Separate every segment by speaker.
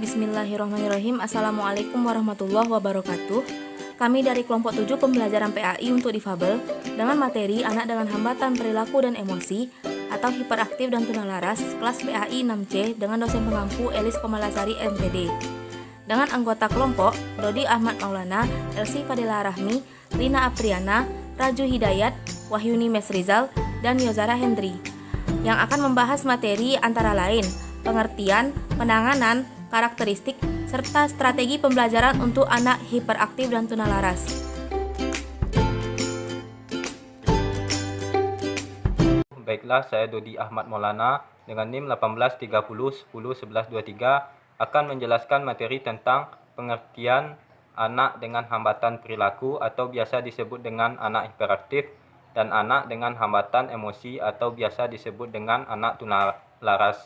Speaker 1: Bismillahirrahmanirrahim. Assalamualaikum warahmatullahi wabarakatuh. Kami dari kelompok 7 pembelajaran PAI untuk difabel dengan materi anak dengan hambatan perilaku dan emosi atau hiperaktif dan tunalaras kelas PAI 6C dengan dosen pengampu Elis Komalasari MPD. Dengan anggota kelompok Dodi Ahmad Maulana, Elsi Fadila Rahmi, Rina Apriana, Raju Hidayat, Wahyuni Mesrizal, dan Yozara Hendri yang akan membahas materi antara lain pengertian, penanganan, karakteristik, serta strategi pembelajaran untuk anak hiperaktif dan tunalaras.
Speaker 2: Baiklah, saya Dodi Ahmad Maulana dengan NIM 1830101123 akan menjelaskan materi tentang pengertian anak dengan hambatan perilaku atau biasa disebut dengan anak hiperaktif dan anak dengan hambatan emosi atau biasa disebut dengan anak tunalaras.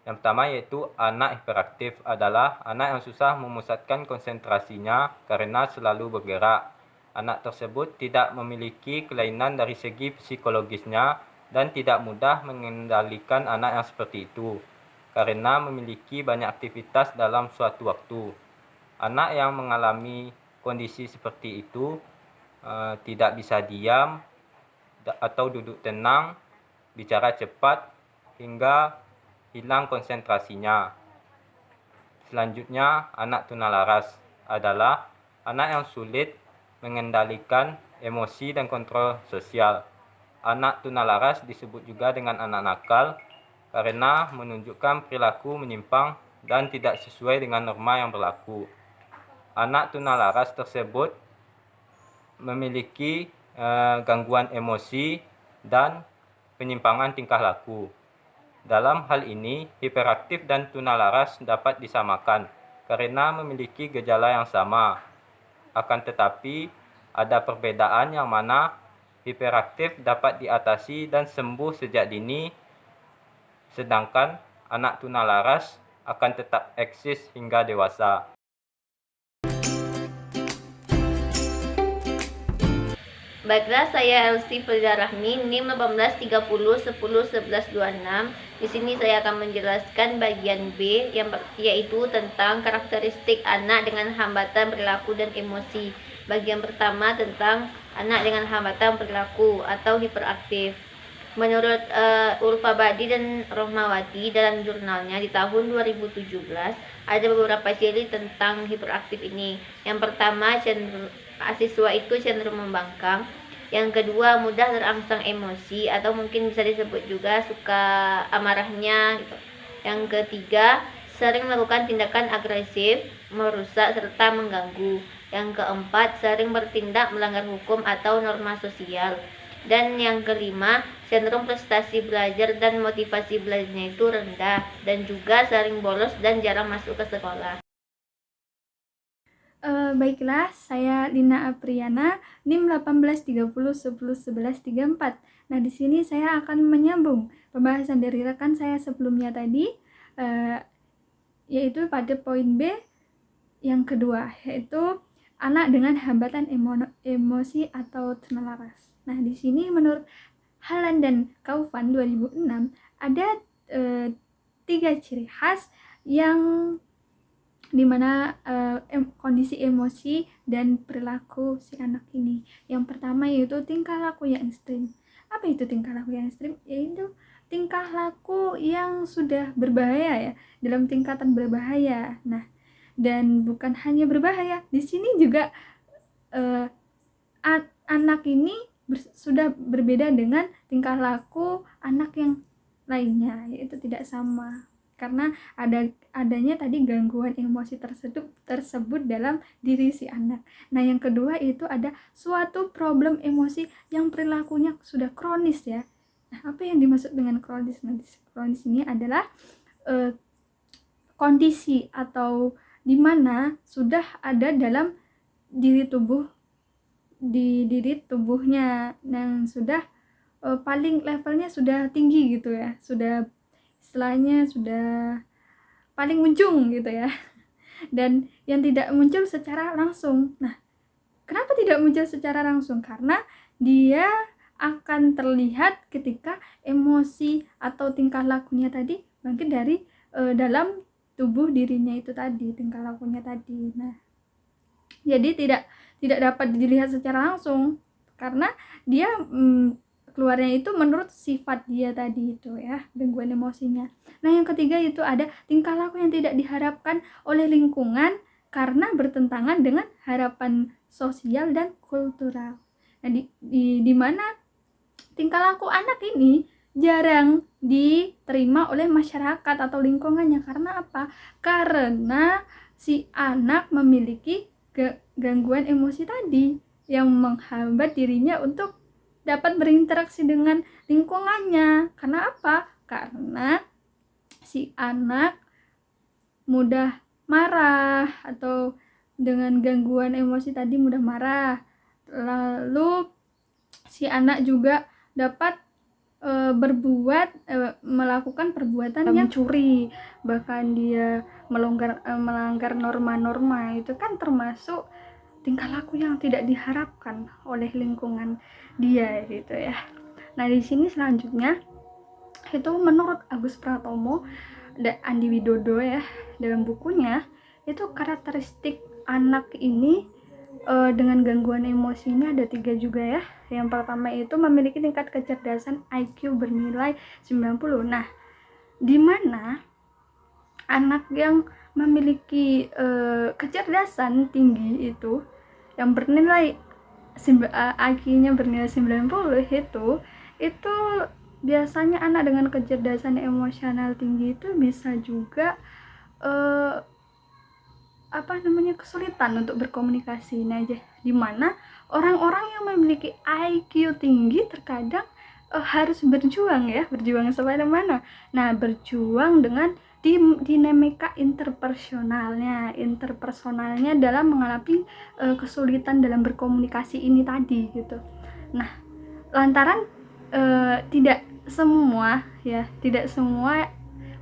Speaker 2: Yang pertama yaitu anak hiperaktif adalah anak yang susah memusatkan konsentrasinya karena selalu bergerak. Anak tersebut tidak memiliki kelainan dari segi psikologisnya dan tidak mudah mengendalikan anak yang seperti itu karena memiliki banyak aktivitas dalam suatu waktu. Anak yang mengalami kondisi seperti itu tidak bisa diam atau duduk tenang, bicara cepat, hingga hilang konsentrasinya. Selanjutnya, anak tunalaras adalah anak yang sulit mengendalikan emosi dan kontrol sosial. Anak tunalaras disebut juga dengan anak nakal karena menunjukkan perilaku menyimpang dan tidak sesuai dengan norma yang berlaku. Anak tunalaras tersebut memiliki gangguan emosi dan penyimpangan tingkah laku. Dalam hal ini, hiperaktif dan tunalaras dapat disamakan karena memiliki gejala yang sama. Akan tetapi, ada perbedaan yang mana hiperaktif dapat diatasi dan sembuh sejak dini, sedangkan anak tunalaras akan tetap eksis hingga dewasa.
Speaker 3: Baiklah, saya Elsi Fadila Rahmi, NIM 1830101126. Di sini saya akan menjelaskan bagian B yaitu tentang karakteristik anak dengan hambatan perilaku dan emosi. Bagian pertama tentang anak dengan hambatan perilaku atau hiperaktif. Menurut Ulfa Badi dan Rohmawati dalam jurnalnya di tahun 2017 ada beberapa ciri tentang hiperaktif ini. Yang pertama, siswa itu cenderung membangkang. Yang kedua, mudah terangsang emosi atau mungkin bisa disebut juga suka amarahnya gitu. Yang ketiga, sering melakukan tindakan agresif, merusak serta mengganggu. Yang keempat, sering bertindak melanggar hukum atau norma sosial. Dan yang kelima, cenderung prestasi belajar dan motivasi belajarnya itu rendah dan juga sering bolos dan jarang masuk ke sekolah.
Speaker 4: Baiklah, saya Lina Apriana, NIM 1830101134. Nah, di sini saya akan menyambung pembahasan dari rekan saya sebelumnya tadi, yaitu pada poin B yang kedua, yaitu anak dengan hambatan emosi atau tunalaras. Nah, di sini menurut Halan dan Kaufan 2006 ada 3 ciri khas yang dimana kondisi emosi dan perilaku si anak ini. Yang pertama yaitu tingkah laku yang ekstrim. Apa itu tingkah laku yang ekstrim? Yaitu tingkah laku yang sudah berbahaya ya, dalam tingkatan berbahaya. Nah, dan bukan hanya berbahaya, di sini juga anak ini sudah berbeda dengan tingkah laku anak yang lainnya, yaitu tidak sama. Karena adanya tadi gangguan emosi tersebut dalam diri si anak. Nah, yang kedua itu ada suatu problem emosi yang perilakunya sudah kronis ya. Nah, apa yang dimaksud dengan kronis? Nah, kronis ini adalah kondisi atau di mana sudah ada dalam diri tubuhnya yang sudah paling levelnya sudah tinggi gitu ya, sudah istilahnya sudah paling ujung gitu ya, dan yang tidak muncul secara langsung. Nah, kenapa tidak muncul secara langsung? Karena dia akan terlihat ketika emosi atau tingkah lakunya tadi bangkit dari dalam tubuh dirinya itu tadi, tingkah lakunya tadi. Nah, jadi tidak dapat dilihat secara langsung karena dia keluarnya itu menurut sifat dia tadi itu ya, gangguan emosinya. Nah, yang ketiga itu ada tingkah laku yang tidak diharapkan oleh lingkungan karena bertentangan dengan harapan sosial dan kultural. Nah, di mana tingkah laku anak ini jarang diterima oleh masyarakat atau lingkungannya. Karena apa? Karena si anak memiliki gangguan emosi tadi yang menghambat dirinya untuk dapat berinteraksi dengan lingkungannya. Karena apa? Karena si anak mudah marah atau dengan gangguan emosi tadi mudah marah. Lalu si anak juga dapat melakukan perbuatan yang mencuri, bahkan dia melanggar norma-norma. Itu kan termasuk tingkah laku yang tidak diharapkan oleh lingkungan dia gitu ya. Nah, di sini selanjutnya itu menurut Agus Pratomo dan Andi Widodo ya, dalam bukunya itu karakteristik anak ini dengan gangguan emosi ini ada 3 juga ya. Yang pertama itu memiliki tingkat kecerdasan IQ bernilai 90. Nah, di mana anak yang memiliki kecerdasan tinggi itu yang bernilai IQ-nya bernilai 90 itu biasanya anak dengan kecerdasan emosional tinggi itu bisa juga kesulitan untuk berkomunikasi. Nah, di mana orang-orang yang memiliki IQ tinggi terkadang harus berjuang sampai mana? Nah, berjuang dengan dinamika interpersonalnya dalam mengalami kesulitan dalam berkomunikasi ini tadi gitu. Nah, lantaran tidak semua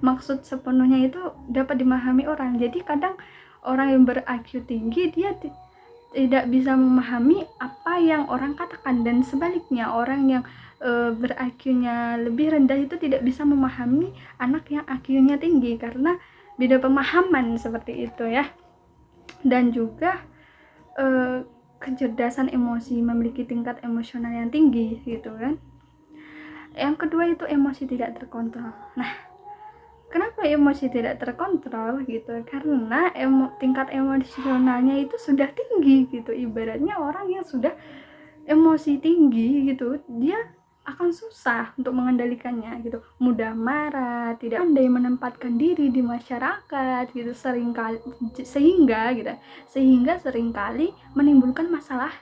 Speaker 4: maksud sepenuhnya itu dapat dimahami orang. Jadi kadang orang yang ber-IQ tinggi dia tidak bisa memahami apa yang orang katakan, dan sebaliknya orang yang ber-IQ-nya lebih rendah itu tidak bisa memahami anak yang IQ-nya tinggi karena beda pemahaman seperti itu ya. Dan juga kecerdasan emosi, memiliki tingkat emosional yang tinggi gitu kan. Yang kedua itu emosi tidak terkontrol. Nah, kenapa emosi tidak terkontrol gitu? Karena tingkat emosionalnya itu sudah tinggi gitu. Ibaratnya orang yang sudah emosi tinggi gitu, dia akan susah untuk mengendalikannya gitu. Mudah marah, tidak pandai menempatkan diri di masyarakat gitu, sehingga seringkali menimbulkan masalah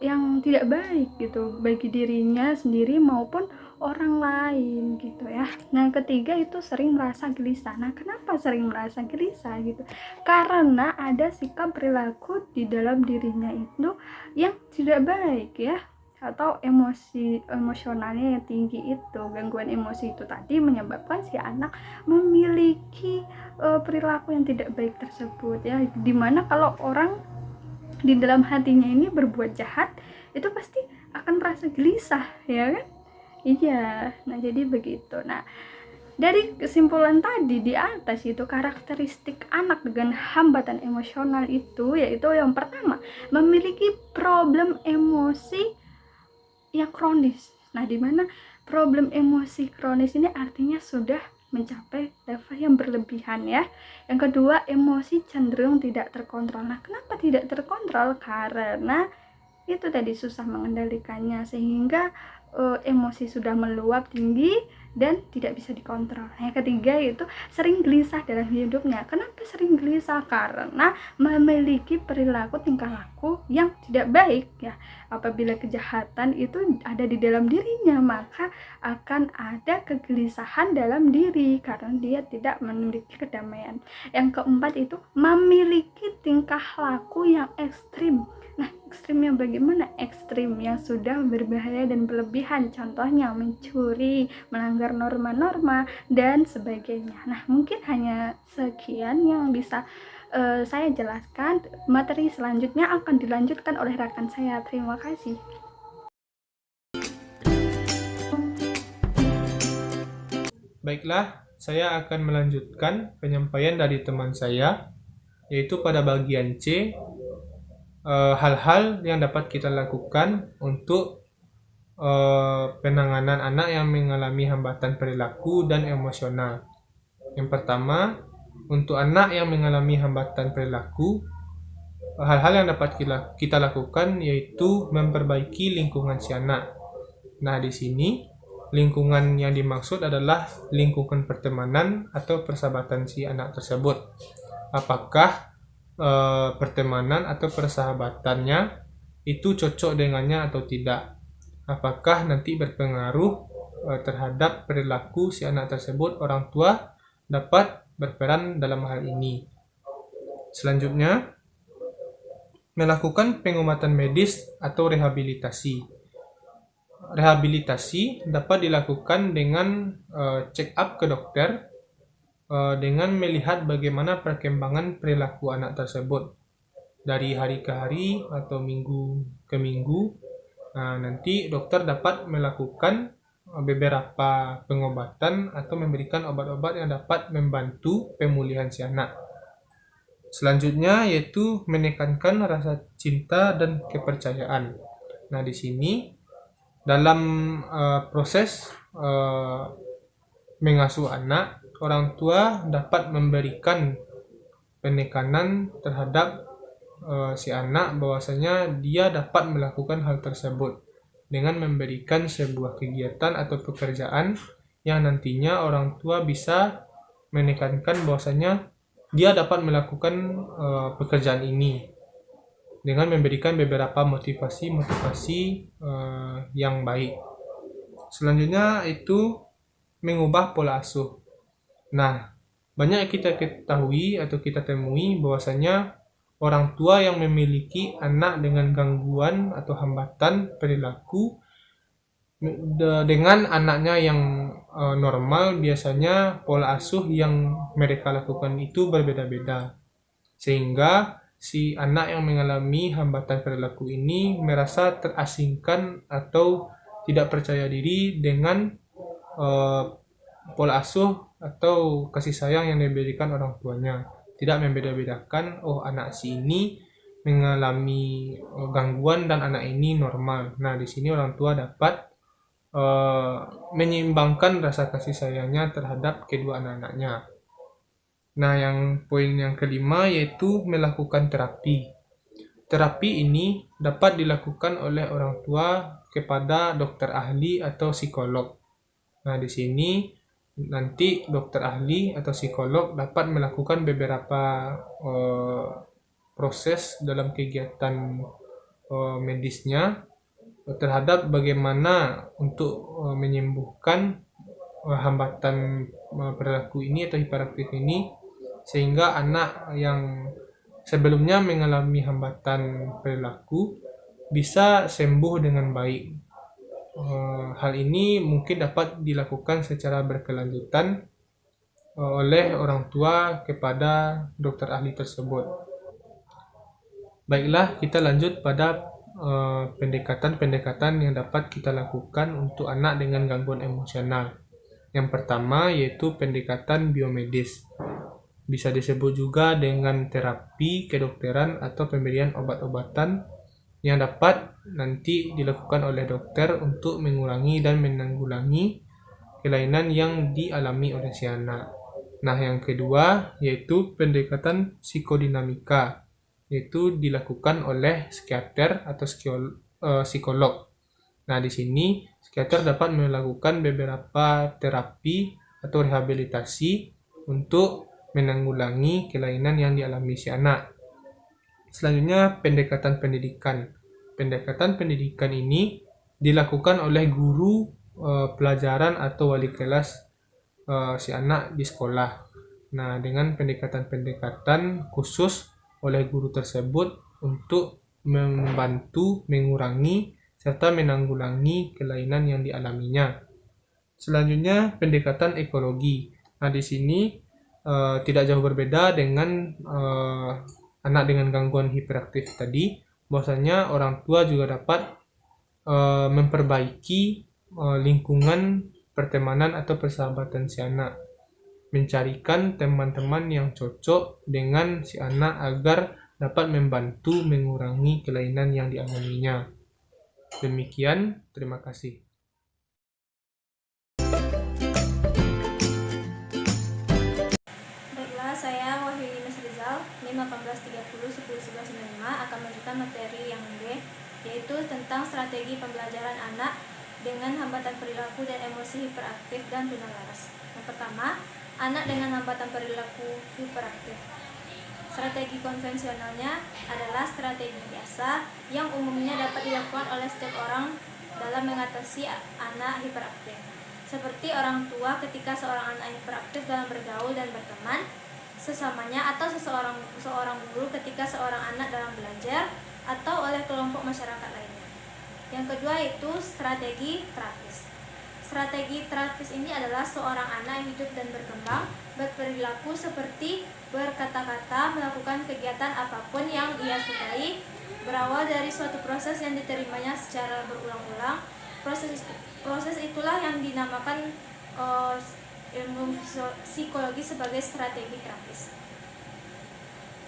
Speaker 4: yang tidak baik gitu bagi dirinya sendiri maupun orang lain gitu ya. Nah, ketiga itu sering merasa gelisah. Nah, kenapa sering merasa gelisah gitu? Karena ada sikap perilaku di dalam dirinya itu yang tidak baik ya, atau emosionalnya yang tinggi itu. Gangguan emosi itu tadi menyebabkan si anak memiliki perilaku yang tidak baik tersebut ya. Dimana kalau orang di dalam hatinya ini berbuat jahat, itu pasti akan merasa gelisah ya kan? Iya, nah jadi begitu. Nah, dari kesimpulan tadi di atas itu karakteristik anak dengan hambatan emosional itu yaitu yang pertama, memiliki problem emosi yang kronis. Nah, di mana problem emosi kronis ini artinya sudah mencapai level yang berlebihan ya. Yang kedua, emosi cenderung tidak terkontrol. Nah, kenapa tidak terkontrol? Karena itu tadi susah mengendalikannya sehingga emosi sudah meluap tinggi dan tidak bisa dikontrol. Yang ketiga itu sering gelisah dalam hidupnya. Kenapa sering gelisah? Karena memiliki perilaku tingkah laku yang tidak baik ya. Apabila kejahatan itu ada di dalam dirinya, maka akan ada kegelisahan dalam diri karena dia tidak memiliki kedamaian. Yang keempat itu memiliki tingkah laku yang ekstrim. Nah, ekstrimnya bagaimana? Ekstrim yang sudah berbahaya dan berlebihan, contohnya mencuri, melanggar norma-norma, dan sebagainya. Nah, mungkin hanya sekian yang bisa saya jelaskan. Materi selanjutnya akan dilanjutkan oleh rekan saya. Terima kasih.
Speaker 5: Baiklah, saya akan melanjutkan penyampaian dari teman saya, yaitu pada bagian C, hal-hal yang dapat kita lakukan untuk penanganan anak yang mengalami hambatan perilaku dan emosional. Yang pertama, untuk anak yang mengalami hambatan perilaku, hal-hal yang dapat kita lakukan yaitu memperbaiki lingkungan si anak. Nah, di sini lingkungan yang dimaksud adalah lingkungan pertemanan atau persahabatan si anak tersebut. Apakah pertemanan atau persahabatannya itu cocok dengannya atau tidak? Apakah nanti berpengaruh terhadap perilaku si anak tersebut? Orang tua dapat berperan dalam hal ini. Selanjutnya, melakukan pengobatan medis atau rehabilitasi. Rehabilitasi dapat dilakukan dengan check up ke dokter dengan melihat bagaimana perkembangan perilaku anak tersebut dari hari ke hari atau minggu ke minggu. Nanti dokter dapat melakukan beberapa pengobatan atau memberikan obat-obat yang dapat membantu pemulihan si anak. Selanjutnya yaitu menekankan rasa cinta dan kepercayaan. Nah, di sini dalam proses mengasuh anak, orang tua dapat memberikan penekanan terhadap si anak bahwasanya dia dapat melakukan hal tersebut dengan memberikan sebuah kegiatan atau pekerjaan yang nantinya orang tua bisa menekankan bahwasanya dia dapat melakukan pekerjaan ini dengan memberikan beberapa motivasi yang baik. Selanjutnya itu mengubah pola asuh. Nah, banyak yang kita ketahui atau kita temui bahwasanya orang tua yang memiliki anak dengan gangguan atau hambatan perilaku dengan anaknya yang normal, biasanya pola asuh yang mereka lakukan itu berbeda-beda. Sehingga si anak yang mengalami hambatan perilaku ini merasa terasingkan atau tidak percaya diri dengan pola asuh atau kasih sayang yang diberikan orang tuanya. Tidak membeda-bedakan, oh anak si ini mengalami gangguan dan anak ini normal. Nah, di sini orang tua dapat menyeimbangkan rasa kasih sayangnya terhadap kedua anak-anaknya. Nah, poin yang kelima yaitu melakukan terapi. Terapi ini dapat dilakukan oleh orang tua kepada dokter ahli atau psikolog. Nah, di sini nanti dokter ahli atau psikolog dapat melakukan beberapa proses dalam kegiatan medisnya terhadap bagaimana untuk menyembuhkan hambatan perilaku ini atau hiperaktif ini, sehingga anak yang sebelumnya mengalami hambatan perilaku bisa sembuh dengan baik. Hal ini mungkin dapat dilakukan secara berkelanjutan oleh orang tua kepada dokter ahli tersebut. Baiklah, kita lanjut pada pendekatan-pendekatan yang dapat kita lakukan untuk anak dengan gangguan emosional. Yang pertama yaitu pendekatan biomedis. Bisa disebut juga dengan terapi kedokteran atau pemberian obat-obatan yang dapat nanti dilakukan oleh dokter untuk mengurangi dan menanggulangi kelainan yang dialami oleh si anak. Nah, yang kedua yaitu pendekatan psikodinamika, yaitu dilakukan oleh psikiater atau psikolog. Nah, di sini psikiater dapat melakukan beberapa terapi atau rehabilitasi untuk menanggulangi kelainan yang dialami si anak. Selanjutnya, pendekatan pendidikan. Pendekatan pendidikan ini dilakukan oleh guru pelajaran atau wali kelas si anak di sekolah. Nah, dengan pendekatan-pendekatan khusus oleh guru tersebut untuk membantu mengurangi serta menanggulangi kelainan yang dialaminya. Selanjutnya, pendekatan ekologi. Nah, di sini tidak jauh berbeda dengan anak dengan gangguan hiperaktif tadi, bahwasanya orang tua juga dapat memperbaiki lingkungan pertemanan atau persahabatan si anak. mencarikan teman-teman yang cocok dengan si anak agar dapat membantu mengurangi kelainan yang dialaminya. Demikian, terima kasih.
Speaker 4: Baiklah, saya Wahyuni Mas Rizal, NIM 1830 10 11 95 akan melanjutkan materi yang B, yaitu tentang strategi pembelajaran anak dengan hambatan perilaku dan emosi hiperaktif dan tunalaras. Yang pertama, anak dengan hambatan perilaku hiperaktif. Strategi konvensionalnya adalah strategi biasa yang umumnya dapat dilakukan oleh setiap orang dalam mengatasi anak hiperaktif. Seperti orang tua ketika seorang anak hiperaktif dalam bergaul dan berteman sesamanya, atau seorang guru ketika seorang anak dalam belajar, atau oleh kelompok masyarakat lainnya. Yang kedua yaitu strategi terapis. Strategi terapis ini adalah seorang anak yang hidup dan berkembang, berperilaku seperti berkata-kata, melakukan kegiatan apapun yang ia sukai, berawal dari suatu proses yang diterimanya secara berulang-ulang. Proses itulah yang dinamakan ilmu psikologi sebagai strategi terapis.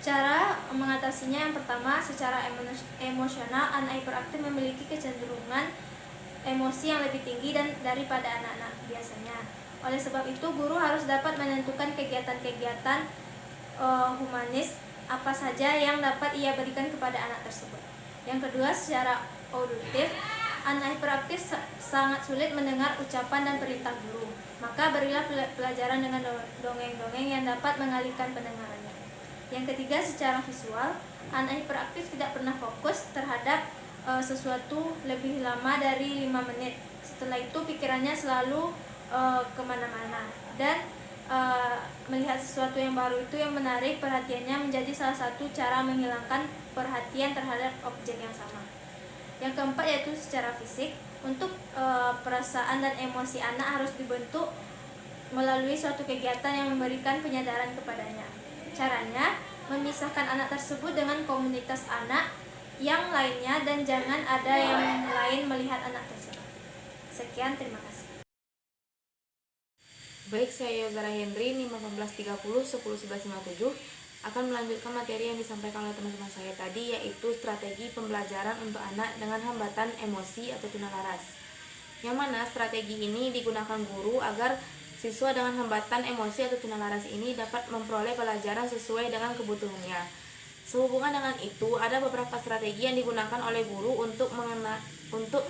Speaker 4: Cara mengatasinya, yang pertama, secara emosional, anak hiperaktif memiliki kecenderungan emosi yang lebih tinggi daripada anak-anak biasanya. Oleh sebab itu, guru harus dapat menentukan kegiatan-kegiatan humanis apa saja yang dapat ia berikan kepada anak tersebut. Yang kedua, secara auditif, anak hiperaktif sangat sulit mendengar ucapan dan perintah guru. Maka berilah pelajaran dengan dongeng-dongeng yang dapat mengalihkan pendengarannya. Yang ketiga, secara visual, anak hiperaktif tidak pernah fokus terhadap sesuatu lebih lama dari 5 menit. Setelah itu pikirannya selalu kemana-mana, dan melihat sesuatu yang baru itu yang menarik perhatiannya menjadi salah satu cara menghilangkan perhatian terhadap objek yang sama. Yang keempat yaitu secara fisik. Untuk perasaan dan emosi anak harus dibentuk melalui suatu kegiatan yang memberikan penyadaran kepadanya. Caranya, memisahkan anak tersebut dengan komunitas anak yang lainnya dan jangan ada yang lain melihat anak tersebut. Sekian, terima kasih.
Speaker 1: Baik, saya Yozara Hendri, NIM 1830 10 11 57 akan melanjutkan materi yang disampaikan oleh teman-teman saya tadi, yaitu strategi pembelajaran untuk anak dengan hambatan emosi atau tunalaras. Yang mana strategi ini digunakan guru agar siswa dengan hambatan emosi atau tunalaras ini dapat memperoleh pelajaran sesuai dengan kebutuhannya. Sehubungan dengan itu, ada beberapa strategi yang digunakan oleh guru untuk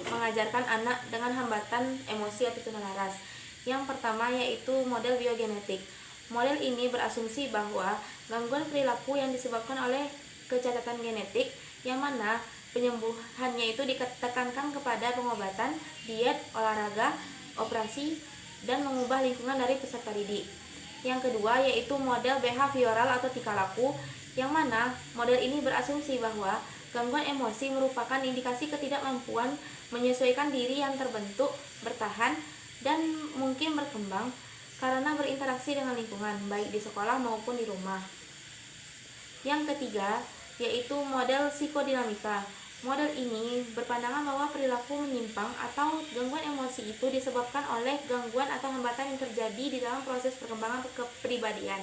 Speaker 1: mengajarkan anak dengan hambatan emosi atau tunalaras. Yang pertama yaitu model biogenetik. Model ini berasumsi bahwa gangguan perilaku yang disebabkan oleh kecacatan genetik, yang mana penyembuhannya itu ditekankan kepada pengobatan, diet, olahraga, operasi, dan mengubah lingkungan dari peserta didik. Yang kedua yaitu model behavioral atau tingkah laku, yang mana model ini berasumsi bahwa gangguan emosi merupakan indikasi ketidakmampuan menyesuaikan diri yang terbentuk, bertahan, dan mungkin berkembang karena berinteraksi dengan lingkungan, baik di sekolah maupun di rumah. Yang ketiga yaitu model psikodinamika. Model ini berpandangan bahwa perilaku menyimpang atau gangguan emosi itu disebabkan oleh gangguan atau hambatan yang terjadi di dalam proses perkembangan kepribadian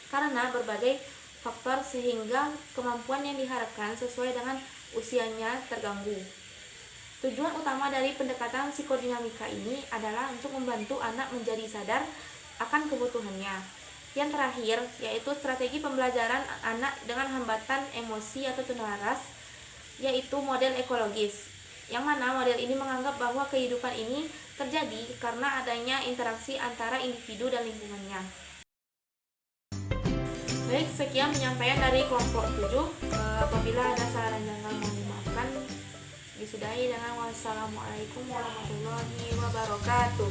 Speaker 1: karena berbagai faktor sehingga kemampuan yang diharapkan sesuai dengan usianya terganggu. Tujuan utama dari pendekatan psikodinamika ini adalah untuk membantu anak menjadi sadar akan kebutuhannya. Yang terakhir yaitu strategi pembelajaran anak dengan hambatan emosi atau tunalaras, yaitu model ekologis, yang mana model ini menganggap bahwa kehidupan ini terjadi karena adanya interaksi antara individu dan lingkungannya. Baik, sekian penyampaian dari kelompok 7. Apabila ada salah dan janggal mohon dimaafkan. Disudahi dengan wassalamualaikum warahmatullahi wabarakatuh.